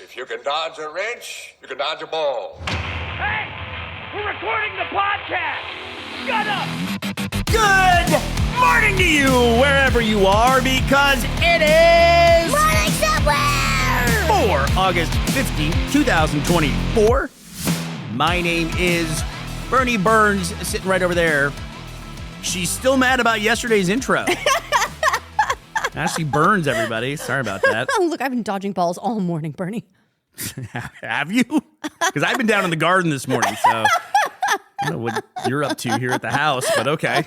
If you can dodge a wrench, you can dodge a ball. Hey! We're recording the podcast! Shut up! Good morning to you, wherever you are, because it is... Morning somewhere! For August 15th, 2024. My name is Bernie Burns, sitting right over there. She's still mad about yesterday's intro. Ashley Burns, everybody. Sorry about that. Oh, look, I've been dodging balls all morning, Bernie. Have you? Because I've been down in the garden this morning, so I don't know what you're up to here at the house, but okay.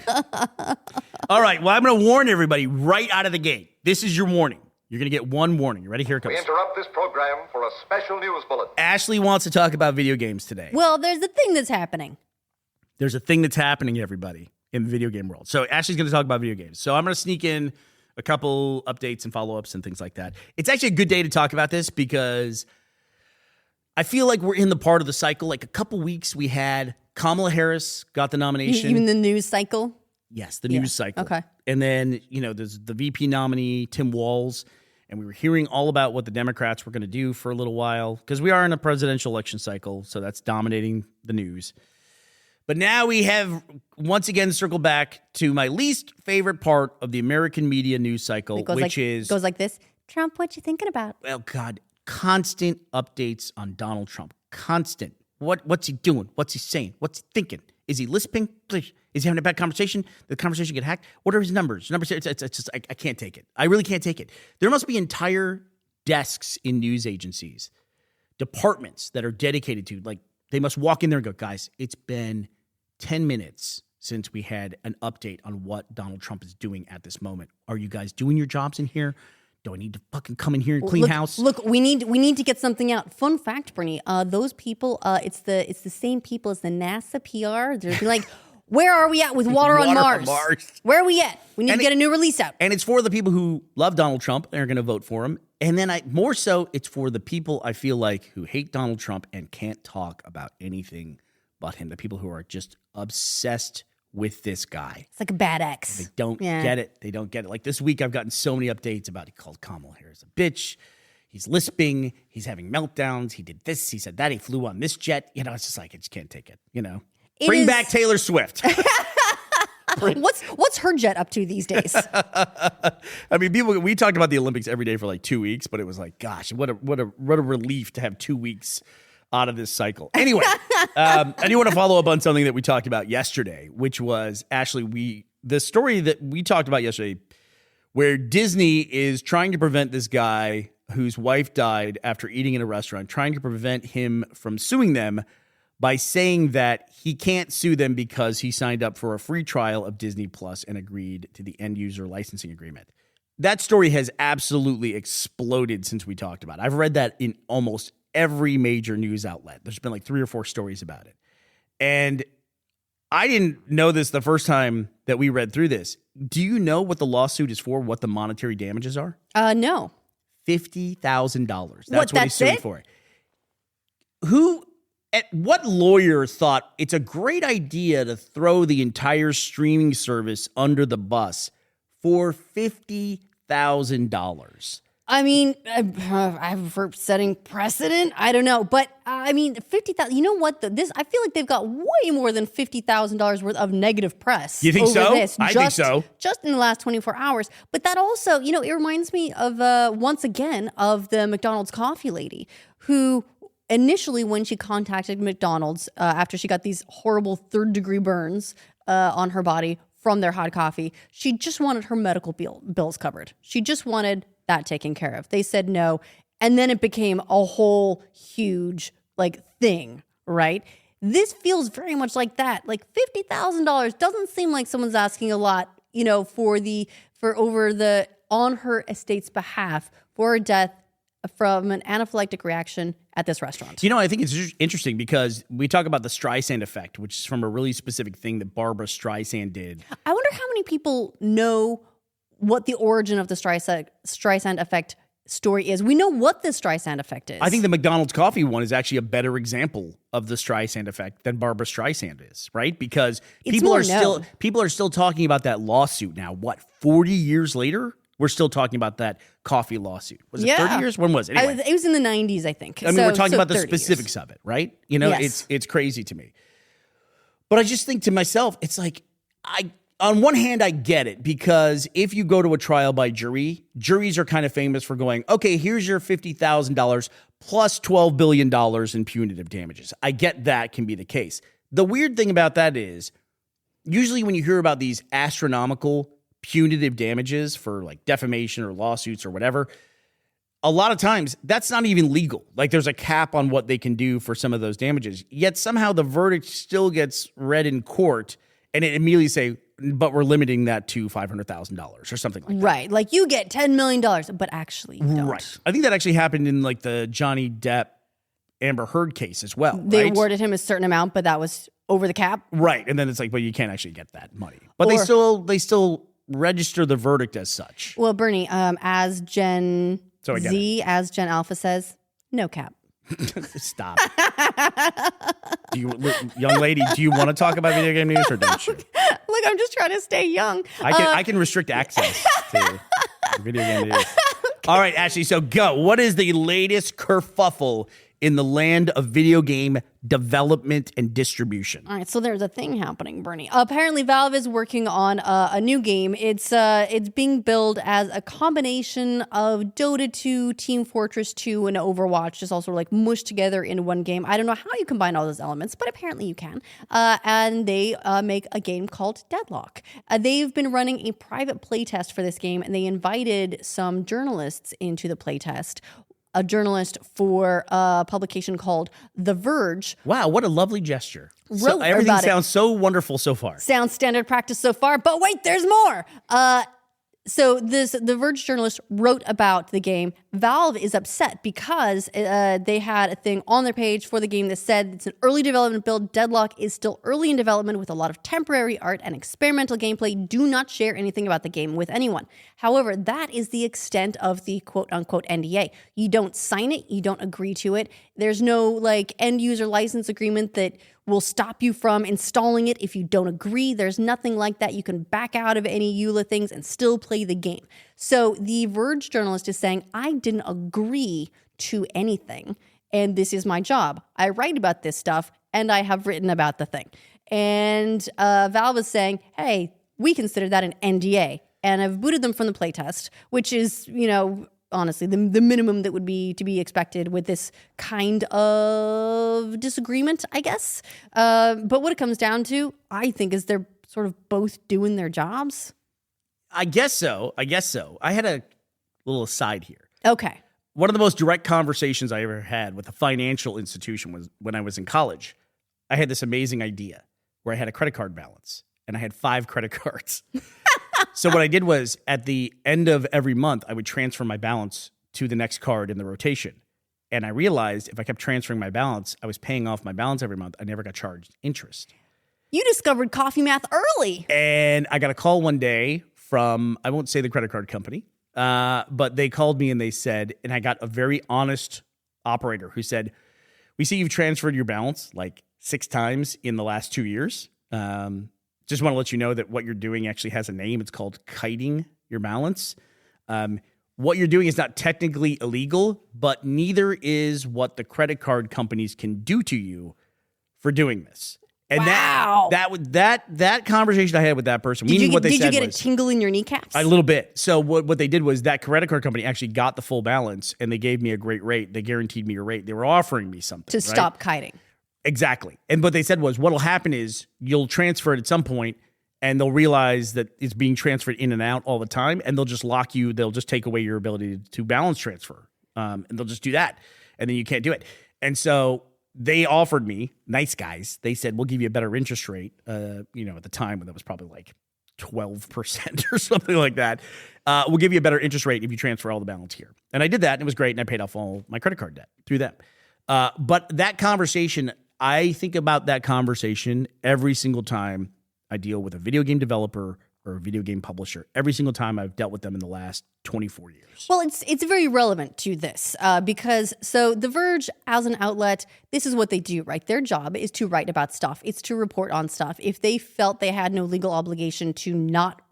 All right, well, I'm going to warn everybody right out of the gate. This is your warning. You're going to get one warning. You ready? Here it comes. We interrupt this program for a special news bulletin. Ashley wants to talk about video games today. Well, there's a thing that's happening. There's a thing that's happening, everybody, in the video game world. So Ashley's going to talk about video games. So I'm going to sneak in a couple updates and follow-ups and things like that. It's actually a good day to talk about this because I feel like we're in the part of the cycle. Like a couple weeks, we had Kamala Harris got the nomination. You mean the news cycle? Yes, the news cycle. Okay. And then, there's the VP nominee, Tim Walz, and we were hearing all about what the Democrats were going to do for a little while because we are in a presidential election cycle, so that's dominating the news. But now we have once again circled back to my least favorite part of the American media news cycle, which goes like this. Trump, what you thinking about? Well, God, constant updates on Donald Trump. Constant. What's he doing? What's he saying? What's he thinking? Is he lisping? Is he having a bad conversation? Did the conversation get hacked? What are his numbers? It's just, I can't take it. I really can't take it. There must be entire desks in news agencies, departments that are dedicated to, like, they must walk in there and go, guys, it's been 10 minutes since we had an update on what Donald Trump is doing at this moment. Are you guys doing your jobs in here? Do I need to fucking come in here and clean house? Look, we need to get something out. Fun fact, Bernie, those people, it's the same people as the NASA PR. They're like, where are we at with water on Mars? Where are we at? We need to get a new release out. And it's for the people who love Donald Trump and are going to vote for him. And then more so, it's for the people I feel like who hate Donald Trump and can't talk about anything but him. The people who are just obsessed with this guy. It's like a bad ex. They don't get it. They don't get it. Like this week, I've gotten so many updates about he called Kamala Harris a bitch. He's lisping. He's having meltdowns. He did this. He said that. He flew on this jet. It's just like, I just can't take it. Bring back Taylor Swift. What's her jet up to these days? I mean, we talked about the Olympics every day for like 2 weeks, but it was like, gosh, what a relief to have 2 weeks out of this cycle. Anyway, I do want to follow up on something that we talked about yesterday, which was actually the story that we talked about yesterday, where Disney is trying to prevent this guy whose wife died after eating in a restaurant, trying to prevent him from suing them by saying that he can't sue them because he signed up for a free trial of Disney Plus and agreed to the end user licensing agreement. That story has absolutely exploded since we talked about it. I've read that in almost every major news outlet. There's been like 3 or 4 stories about it. And I didn't know this the first time that we read through this. Do you know what the lawsuit is for, what the monetary damages are? No. $50,000. That's what he's suing for. What lawyer thought it's a great idea to throw the entire streaming service under the bus for $50,000? I mean, for setting precedent, I don't know, but I mean, 50,000. You know what? I feel like they've got way more than $50,000 worth of negative press. You think so? I think so. Just in the last 24 hours. But that also, it reminds me of once again of the McDonald's coffee lady who initially, when she contacted McDonald's after she got these horrible 3rd-degree burns on her body from their hot coffee, she just wanted her medical bills covered. She just wanted that taken care of. They said no. And then it became a whole huge thing, right? This feels very much like that. Like $50,000 doesn't seem like someone's asking a lot, on her estate's behalf for her death from an anaphylactic reaction at this restaurant. I think it's interesting because we talk about the Streisand effect, which is from a really specific thing that Barbara Streisand did. I wonder how many people know what the origin of the Streisand effect story is. We know what the Streisand effect is. I think the McDonald's coffee one is actually a better example of the Streisand effect than Barbara Streisand is, right? Because people are still talking about that lawsuit now. What, 40 years later? we're still talking about that coffee lawsuit. Was it Yeah. 30 years? When was it? Anyway, It was in the 90s, I think. I mean, we're talking about the 30 years. specifics of it, right? You know, Yes. it's crazy to me. But I just think to myself, it's like, on one hand, I get it, because if you go to a trial by jury, juries are kind of famous for going, okay, here's your $50,000 plus $12 billion in punitive damages. I get that can be the case. The weird thing about that is, usually when you hear about these astronomical punitive damages for like defamation or lawsuits or whatever, a lot of times that's not even legal. Like there's a cap on what they can do for some of those damages. Yet somehow the verdict still gets read in court and it immediately say, but we're limiting that to $500,000 or something like that. Right. Like you get $10 million, but actually you don't. Right. I think that actually happened in like the Johnny Depp Amber Heard case as well. They right? awarded him a certain amount, but that was over the cap. Right. And then it's like, but you can't actually get that money. But Or- they still register the verdict as such. Well, Bernie, as Gen So I get Z, as Gen Alpha says, no cap. Stop. Young lady, do you want to talk about video game news or don't you? Look, I'm just trying to stay young. I can restrict access to video game news. All right, Ashley, so go. What is the latest kerfuffle in the land of video game development and distribution? All right, so there's a thing happening, Bernie. Apparently, Valve is working on a new game. It's being billed as a combination of Dota 2, Team Fortress 2, and Overwatch, just all sort of like mushed together in one game. I don't know how you combine all those elements, but apparently you can. And they make a game called Deadlock. They've been running a private playtest for this game, and they invited some journalists into the playtest. A journalist for a publication called The Verge. Wow, what a lovely gesture. Wrote Everything about it. sounds so wonderful so far. Sounds standard practice so far, but wait, there's more. So The Verge journalist wrote about the game. Valve is upset because they had a thing on their page for the game that said it's an early development build. Deadlock is still early in development with a lot of temporary art and experimental gameplay. Do not share anything about the game with anyone. However, that is the extent of the quote-unquote NDA. You don't sign it. You don't agree to it. There's no like end-user license agreement that will stop you from installing it if you don't agree. There's nothing like that. You can back out of any EULA things and still play the game. So the Verge journalist is saying, I didn't agree to anything, and this is my job. I write about this stuff, and I have written about the thing. And Valve is saying, hey, we consider that an NDA, and I've booted them from the playtest, which is, you know, honestly, the minimum that would be to be expected with this kind of disagreement, I guess. But what it comes down to, I think, is they're sort of both doing their jobs. I guess so. I had a little aside here. Okay. One of the most direct conversations I ever had with a financial institution was when I was in college. I had this amazing idea where I had a credit card balance and I had 5 credit cards. So what I did was at the end of every month, I would transfer my balance to the next card in the rotation. And I realized if I kept transferring my balance, I was paying off my balance every month. I never got charged interest. You discovered coffee math early. And I got a call one day from, I won't say the credit card company, but they called me and they said, and I got a very honest operator who said, we see you've transferred your balance like 6 times in the last 2 years. Just want to let you know that what you're doing actually has a name. It's called kiting your balance. What you're doing is not technically illegal, but neither is what the credit card companies can do to you for doing this. And Wow. that conversation I had with that person, meaning what they said was, Did you get a tingle in your kneecaps? a little bit. So what they did was that credit card company actually got the full balance and they gave me a great rate. They guaranteed me a rate. They were offering me something. to right? stop kiting. Exactly. And what they said was what'll happen is you'll transfer it at some point and they'll realize that it's being transferred in and out all the time and they'll just lock you. They'll just take away your ability to balance transfer. And they'll just do that. And then you can't do it. And so they offered me, nice guys, they said, we'll give you a better interest rate. At the time when that was probably like 12% or something like that. We'll give you a better interest rate if you transfer all the balance here. And I did that and it was great. And I paid off all my credit card debt through them. But that conversation, I think about that conversation every single time I deal with a video game developer or a video game publisher. Every single time I've dealt with them in the last 24 years. Well, it's very relevant to this because so The Verge as an outlet, this is what they do, right? Their job is to write about stuff. It's to report on stuff. If they felt they had no legal obligation to not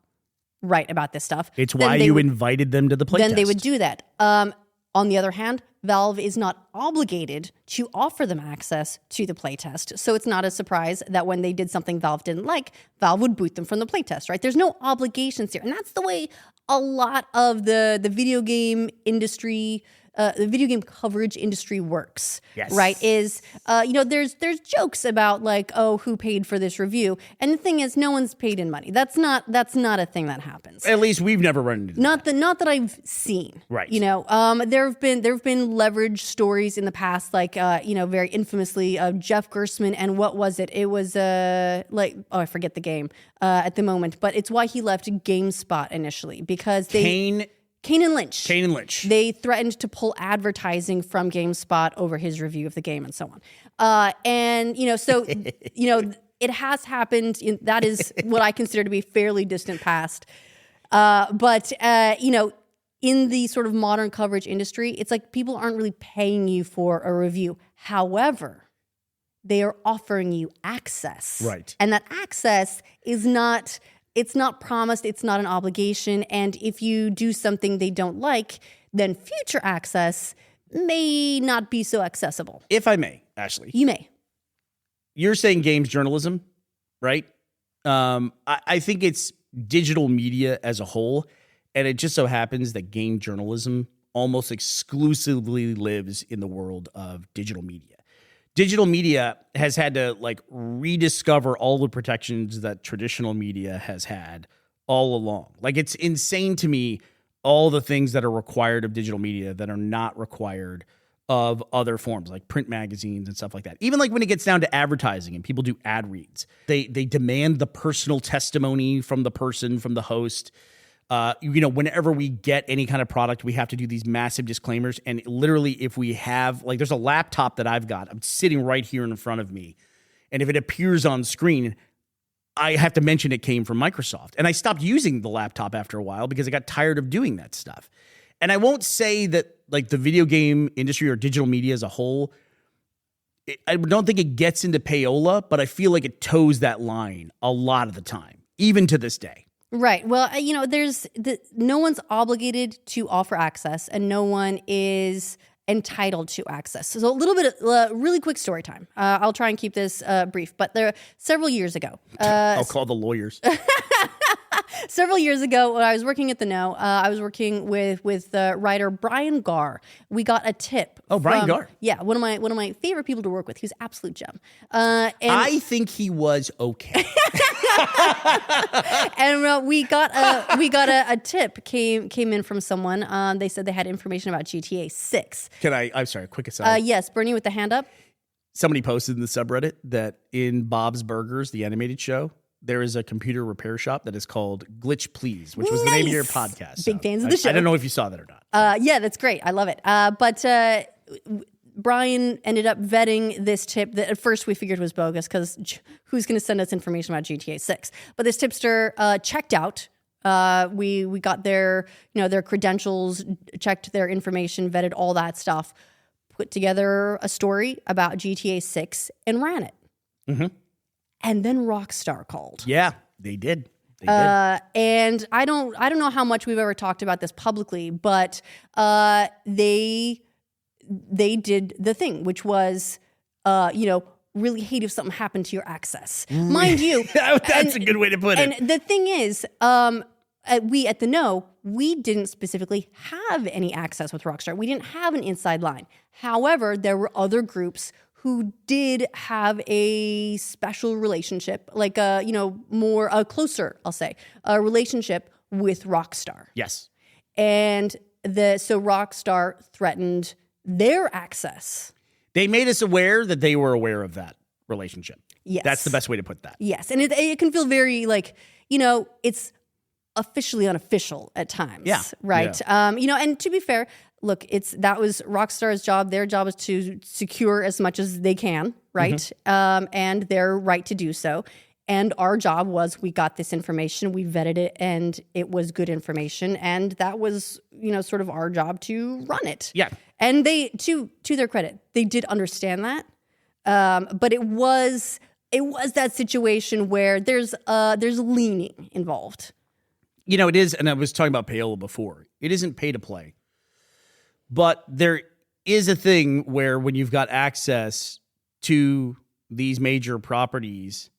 write about this stuff. It's then why they you would- invited them to the playtest. Then they would do that. On the other hand, Valve is not obligated to offer them access to the playtest. So it's not a surprise that when they did something Valve didn't like, Valve would boot them from the playtest, right? There's no obligations here. And that's the way a lot of the video game industry, the video game coverage industry works, Yes. right? Is, there's jokes about like, oh, who paid for this review? And the thing is, no one's paid in money. That's not a thing that happens. At least we've never run into that. Not that I've seen. Right. There have been leverage stories in the past, like very infamously of Jeff Gerstmann and what was it? It was I forget the game at the moment, but it's why he left GameSpot initially because Kane and Lynch. They threatened to pull advertising from GameSpot over his review of the game and so on. It has happened. That is what I consider to be fairly distant past. But in the sort of modern coverage industry, it's like people aren't really paying you for a review. However, they are offering you access. Right. And that access is not... It's not promised. It's not an obligation. And if you do something they don't like, then future access may not be so accessible. If I may, Ashley. You may. You're saying games journalism, right? I think it's digital media as a whole. And it just so happens that game journalism almost exclusively lives in the world of digital media. Digital media has had to rediscover all the protections that traditional media has had all along. Like, it's insane to me, all the things that are required of digital media that are not required of other forms like print magazines and stuff like that. Even like when it gets down to advertising and people do ad reads, they demand the personal testimony from the person, from the host. Whenever we get any kind of product, we have to do these massive disclaimers. And literally, if we have, there's a laptop that I've got, I'm sitting right here in front of me. And if it appears on screen, I have to mention it came from Microsoft. And I stopped using the laptop after a while because I got tired of doing that stuff. And I won't say that the video game industry or digital media as a whole, I don't think it gets into payola, but I feel like it toes that line a lot of the time, even to this day. Right. Well, no one's obligated to offer access and no one is entitled to access. So a little bit of really quick story time. I'll try and keep this brief, but several years ago. I'll call the lawyers. Several years ago, when I was working at The Know, I was working with writer Brian Garr. We got a tip. Oh, Brian Garr. Yeah, one of my favorite people to work with. He was an absolute gem. I think he was okay. And we got a tip came in from someone. They said they had information about GTA 6. I'm sorry, quick aside. Yes, Bernie with the hand up. Somebody posted in the subreddit that in Bob's Burgers, the animated show, there is a computer repair shop that is called Glitch Please, which was the name of your podcast. Big fans of the show. I don't know if you saw that or not. Yeah, that's great. I love it. But Brian ended up vetting this tip that at first we figured was bogus because who's going to send us information about GTA 6? But this tipster checked out. We got their credentials, checked their information, vetted all that stuff, put together a story about GTA 6 and ran it. Mm-hmm. And then Rockstar called. Yeah, they did. And I don't know how much we've ever talked about this publicly, but they did the thing, which was, really hate if something happened to your access. Mind you. That's a good way to put it. And the thing is, we at The Know, we didn't specifically have any access with Rockstar. We didn't have an inside line. However, there were other groups who did have a special relationship, like a closer, I'll say, a relationship with Rockstar. Yes. And so Rockstar threatened their access. They made us aware that they were aware of that relationship. Yes. That's the best way to put that. Yes. And it can feel very it's officially unofficial at times. Yeah. Right. Yeah. And to be fair, look, that was Rockstar's job. Their job is to secure as much as they can, right? Mm-hmm. And their right to do so. And our job was we got this information, we vetted it, and it was good information. And that was, sort of our job to run it. Yeah. And they, to their credit, they did understand that. But it was that situation where there's leaning involved. it is, and I was talking about Payola before. It isn't pay to play. But there is a thing where when you've got access to these major properties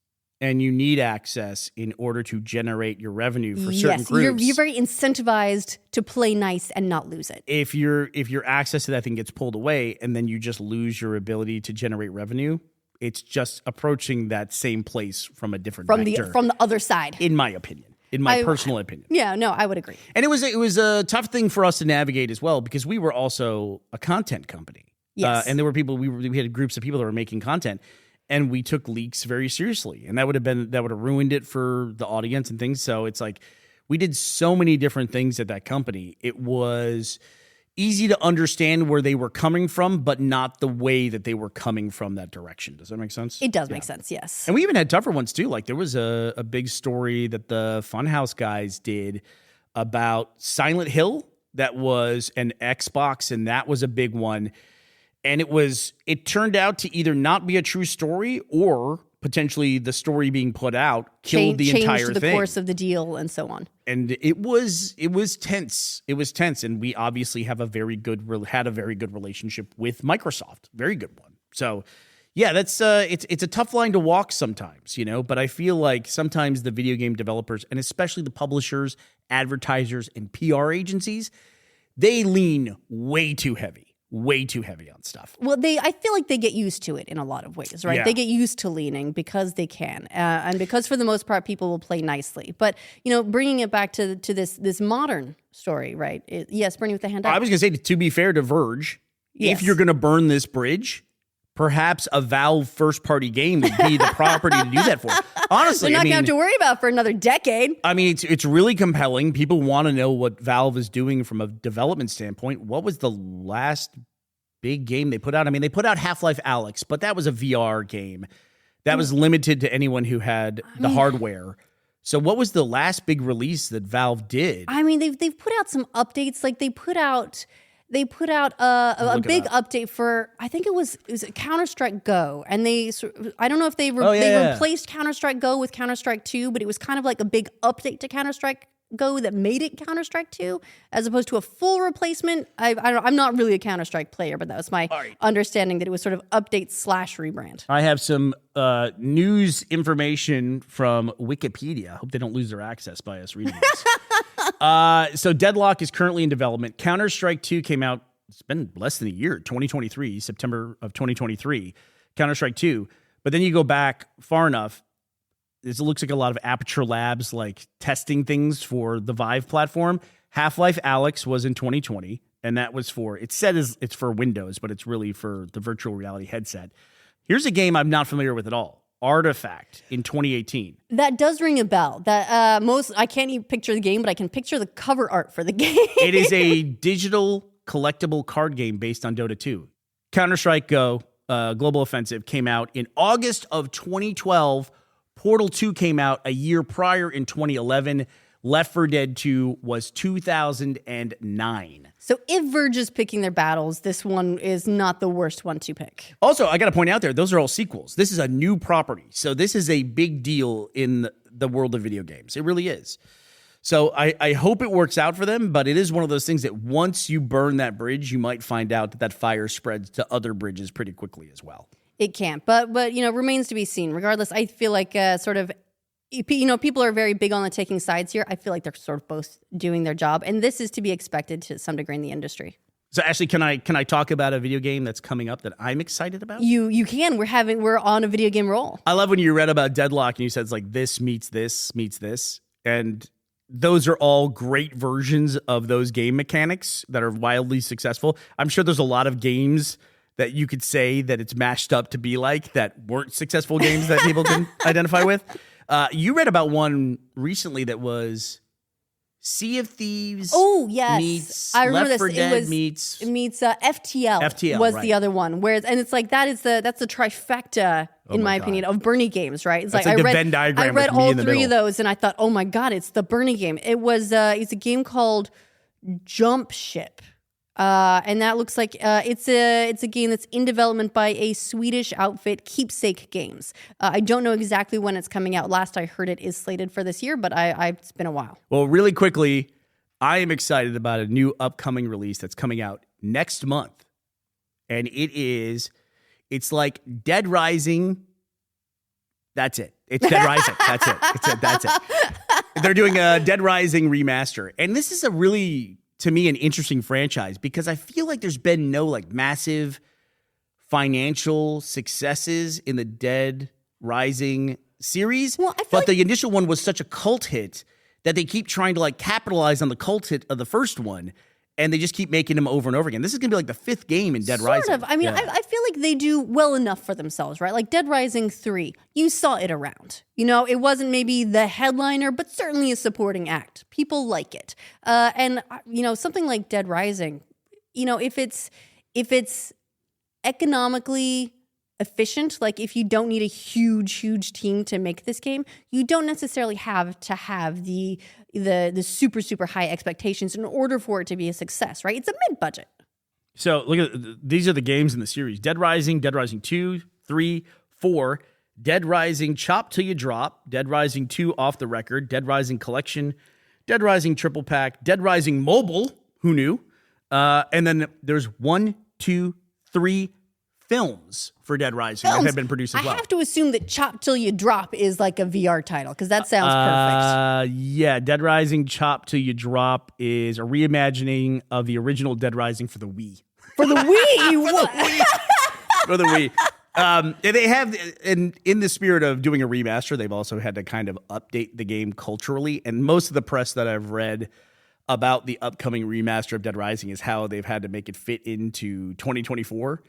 and you need access in order to generate your revenue for certain groups. You're very incentivized to play nice and not lose it. If your access to that thing gets pulled away and then you just lose your ability to generate revenue, it's just approaching that same place from a different vector. From the other side. In my opinion. In my personal opinion. Yeah, no, I would agree. And it was a tough thing for us to navigate as well because we were also a content company. Yes. And there were people, we had groups of people that were making content, and we took leaks very seriously. And that would have ruined it for the audience and things. So it's like we did so many different things at that company. It was easy to understand where they were coming from, but not the way that they were coming from that direction. Does that make sense? It does make sense, yes. And we even had tougher ones too. Like there was a big story that the Funhouse guys did about Silent Hill. That was an Xbox, and that was a big one. And it turned out to either not be a true story or potentially the story being put out killed the entire thing. Changed the course of the deal and so on. And it was tense. It was tense. And we obviously had a very good relationship with Microsoft. Very good one. So yeah, that's it's a tough line to walk sometimes, but I feel like sometimes the video game developers and especially the publishers, advertisers, and PR agencies, they lean way too heavy on stuff. Well, I feel like they get used to it in a lot of ways, right? Yeah. They get used to leaning because they can, and because for the most part, people will play nicely. But bringing it back to this modern story, right? Yes, Bernie with the hand up. I was going to say, to be fair to Verge, Yes. if you're going to burn this bridge, perhaps a Valve first-party game would be the property to do that for. Honestly, They're not going to have to worry about for another decade. I mean, it's really compelling. People want to know what Valve is doing from a development standpoint. What was the last big game they put out? I mean, they put out Half-Life Alyx, but that was a VR game. That was limited to anyone who had the hardware. So what was the last big release that Valve did? I mean, they've put out some updates. Like they put out a big update for, I think it was Counter-Strike Go, and I don't know if they replaced Counter-Strike Go with Counter-Strike 2, but it was kind of like a big update to Counter-Strike Go that made it Counter-Strike 2 as opposed to a full replacement. I'm not really a Counter-Strike player, but that was my understanding that it was sort of update / rebrand. I have some news information from Wikipedia. I hope they don't lose their access by us reading this. So Deadlock is currently in development. Counter-Strike 2 came out, it's been less than a year, 2023, September of 2023, Counter-Strike 2. But then you go back far enough, it looks like a lot of Aperture Labs like testing things for the Vive platform. Half-Life Alyx was in 2020, and that was it's for Windows, but it's really for the virtual reality headset. Here's a game I'm not familiar with at all. Artifact in 2018. That does ring a bell. That I can't even picture the game, but I can picture the cover art for the game. It is a digital collectible card game based on Dota 2. Counter-Strike Go, Global Offensive, came out in August of 2012. Portal 2 came out a year prior in 2011. Left 4 Dead 2 was 2009. So if Verge is picking their battles, this one is not the worst one to pick. Also, I got to point out there, those are all sequels. This is a new property. So this is a big deal in the world of video games. It really is. So I hope it works out for them, but it is one of those things that once you burn that bridge, you might find out that fire spreads to other bridges pretty quickly as well. It can't, but remains to be seen. Regardless, I feel like people are very big on the taking sides here. I feel like they're sort of both doing their job, and this is to be expected to some degree in the industry. So Ashley, can I talk about a video game that's coming up that I'm excited about? You can. We're on a video game roll. I love when you read about Deadlock and you said it's like this meets this meets this, and those are all great versions of those game mechanics that are wildly successful. I'm sure there's a lot of games that you could say that it's mashed up to be like that weren't successful games that people can identify with. You read about one recently that was Sea of Thieves. Oh yes, meets I remember Left 4 this. Dead meets FTL. FTL was right. the other one. And it's like that's the trifecta in my opinion of Bernie games, right? It's That's like like I the read Venn diagram I read with me all in the three of middle. those, and I thought, oh my god, it's the Bernie game. It's a game called Jump Ship. And that looks like it's a game that's in development by a Swedish outfit, Keepsake Games. I don't know exactly when it's coming out. Last I heard, it is slated for this year, but it's been a while. Well, really quickly, I am excited about a new upcoming release that's coming out next month. And it's like Dead Rising. That's it. It's Dead Rising. That's it. That's it. They're doing a Dead Rising remaster. And this is a really, to me, an interesting franchise because I feel like there's been no like massive financial successes in the Dead Rising series. Well, but the initial one was such a cult hit that they keep trying to like capitalize on the cult hit of the first one. And they just keep making them over and over again. This is going to be like the 5th game in Dead Rising. Sort of. I mean, I feel like they do well enough for themselves, right? Like Dead Rising 3, you saw it around. You know, it wasn't maybe the headliner, but certainly a supporting act. People like it. And, you know, something like Dead Rising, you know, if it's economically efficient, like if you don't need a huge team to make this game, you don't necessarily have to have the super high expectations in order for it to be a success, right? It's a mid-budget. So look at these are the games in the series: Dead Rising 2, 3, 4, Dead Rising Chop Till You Drop, Dead Rising 2 Off the Record, Dead Rising Collection, Dead Rising Triple Pack, Dead Rising Mobile. Who knew? And then there's 1, 2, 3 films for Dead Rising that have been produced as well. I have to assume that Chop Till You Drop is like a VR title because that sounds perfect. Yeah, Dead Rising Chop Till You Drop is a reimagining of the original Dead Rising for the Wii. For the Wii? For the Wii. They have, in the spirit of doing a remaster, they've also had to kind of update the game culturally. And most of the press that I've read about the upcoming remaster of Dead Rising is how they've had to make it fit into 2024.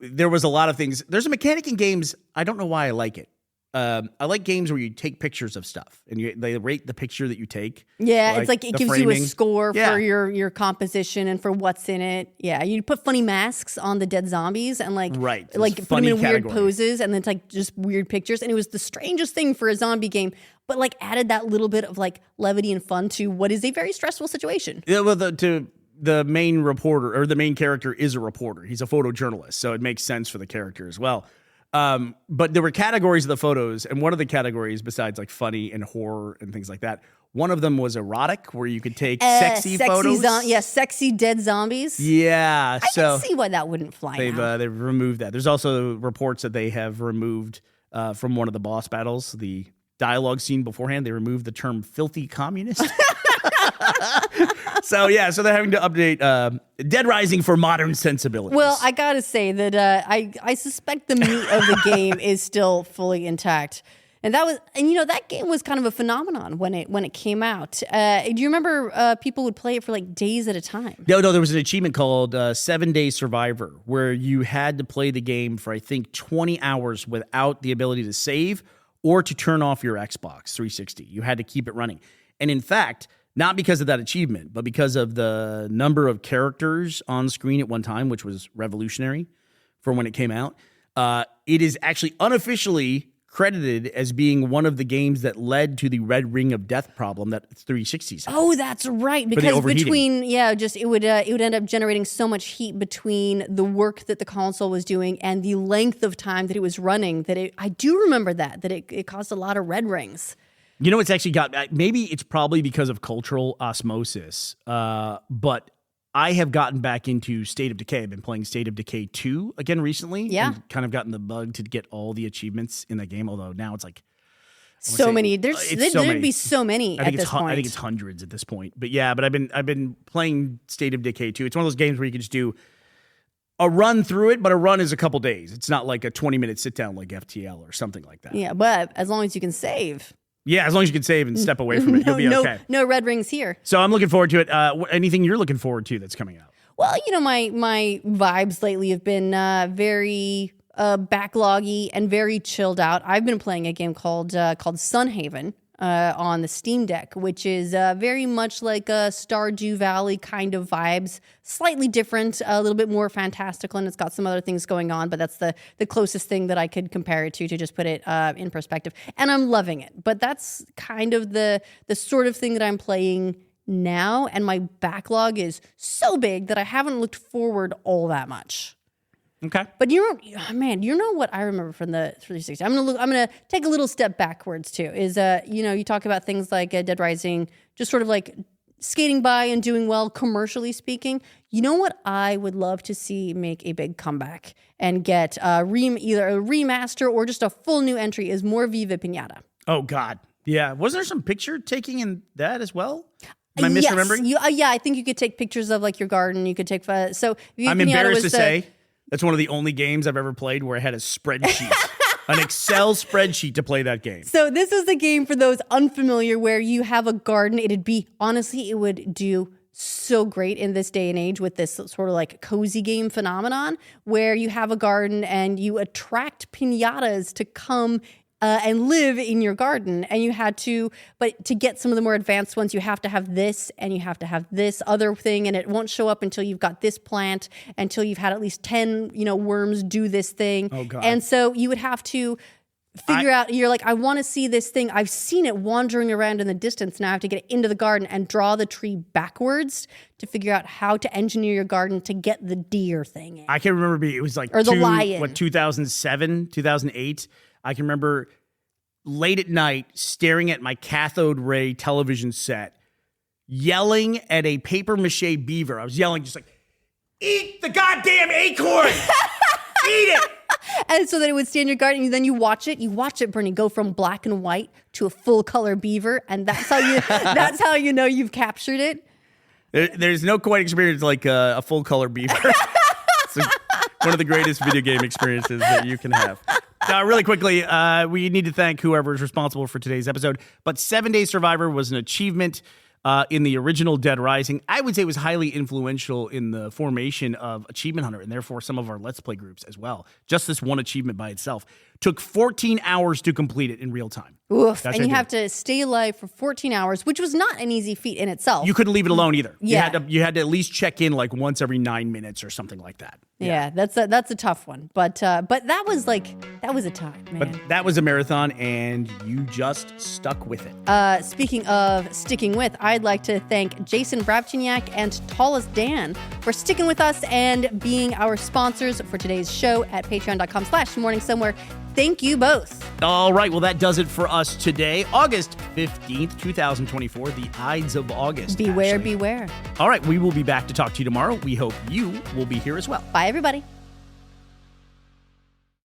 There was a lot of things. There's a mechanic in games. I don't know why I like it. I like games where you take pictures of stuff and they rate the picture that you take. Yeah, it's like it gives framing. you a score for your composition and for what's in it. Yeah, you put funny masks on the dead zombies and like put them in weird poses and then it's like just weird pictures. And it was the strangest thing for a zombie game, but like added that little bit of like levity and fun to what is a very stressful situation. Yeah, well, the main reporter or the main character is a reporter. He's a photojournalist, so it makes sense for the character as well. But there were categories of the photos, and one of the categories, besides like funny and horror and things like that, one of them was erotic, where you could take sexy photos. Sexy dead zombies. Yeah, I can see why that wouldn't fly. They've removed that. There's also reports that they have removed from one of the boss battles the dialogue scene beforehand. They removed the term "filthy communist." So they're having to update Dead Rising for modern sensibilities. Well, I gotta say that I suspect the meat of the game is still fully intact, and that game was kind of a phenomenon when it came out. Do you remember people would play it for like days at a time? No, there was an achievement called 7 Day Survivor where you had to play the game for I think 20 hours without the ability to save or to turn off your Xbox 360. You had to keep it running, and in fact. Not because of that achievement, but because of the number of characters on screen at one time, which was revolutionary for when it came out. It is actually unofficially credited as being one of the games that led to the red ring of death problem that 360s had. Oh, that's right. Because it would end up generating so much heat between the work that the console was doing and the length of time that it was running that I do remember that it caused a lot of red rings. You know, it's actually maybe it's probably because of cultural osmosis, but I have gotten back into State of Decay. I've been playing State of Decay 2 again recently. Yeah. And kind of gotten the bug to get all the achievements in that game, although now it's like... There'd be so many at this point. I think it's hundreds at this point. But yeah, I've been playing State of Decay 2. It's one of those games where you can just do a run through it, but a run is a couple days. It's not like a 20-minute sit-down like FTL or something like that. Yeah, but as long as you can save... Yeah, as long as you can save and step away from it, you'll be okay. No red rings here. So I'm looking forward to it. Anything you're looking forward to that's coming out? Well, my vibes lately have been very backloggy and very chilled out. I've been playing a game called Sunhaven on the Steam Deck, which is very much like a Stardew Valley kind of vibes, slightly different, a little bit more fantastical, and it's got some other things going on, but that's the closest thing that I could compare it to just put it in perspective. And I'm loving it. But that's kind of the sort of thing that I'm playing now, and my backlog is so big that I haven't looked forward all that much. Okay. But you know what I remember from the 360. I'm gonna take a little step backwards too. Is you talk about things like Dead Rising, just sort of like skating by and doing well commercially speaking. You know what I would love to see make a big comeback and get either a remaster or just a full new entry is more Viva Pinata. Oh God, yeah. Wasn't there some picture taking in that as well? Am I misremembering? Yeah, I think you could take pictures of like your garden. You could take so. Viva I'm Pinata embarrassed was to say that's one of the only games I've ever played where I had a spreadsheet, an Excel spreadsheet to play that game. So this is the game for those unfamiliar where you have a garden. It would do so great in this day and age with this sort of like cozy game phenomenon where you have a garden and you attract piñatas to come and live in your garden. And but to get some of the more advanced ones, you have to have this and you have to have this other thing, and it won't show up until you've got this plant, until you've had at least 10, worms do this thing. Oh, God. And so you would have to figure out, you're like, I want to see this thing. I've seen it wandering around in the distance. Now I have to get it into the garden and draw the tree backwards to figure out how to engineer your garden to get the deer thing in. I can remember it was like the lion. 2007, 2008. I can remember late at night staring at my cathode ray television set, yelling at a paper mache beaver. I was yelling just like, eat the goddamn acorn! Eat it! And so that it would stay in your garden, and then you watch it, Bernie, go from black and white to a full color beaver, and that's how you know you've captured it. There's no quite experience like a full color beaver. It's one of the greatest video game experiences that you can have. Now, really quickly, we need to thank whoever is responsible for today's episode. But 7 Days Survivor was an achievement in the original Dead Rising. I would say it was highly influential in the formation of Achievement Hunter and therefore some of our Let's Play groups as well. Just this one achievement by itself. Took 14 hours to complete it in real time. Oof. That's and you have to stay alive for 14 hours, which was not an easy feat in itself. You couldn't leave it alone either. Yeah. You had to at least check in like once every 9 minutes or something like that. Yeah, that's a tough one. But that was a time, man. But that was a marathon and you just stuck with it. Speaking of sticking with, I'd like to thank Jason Brabchiniak and Tallest Dan for sticking with us and being our sponsors for today's show at patreon.com/morningsomewhere. Thank you both. All right. Well, that does it for us today. August 15th, 2024, the Ides of August. Beware, beware. All right. We will be back to talk to you tomorrow. We hope you will be here as well. Bye, everybody.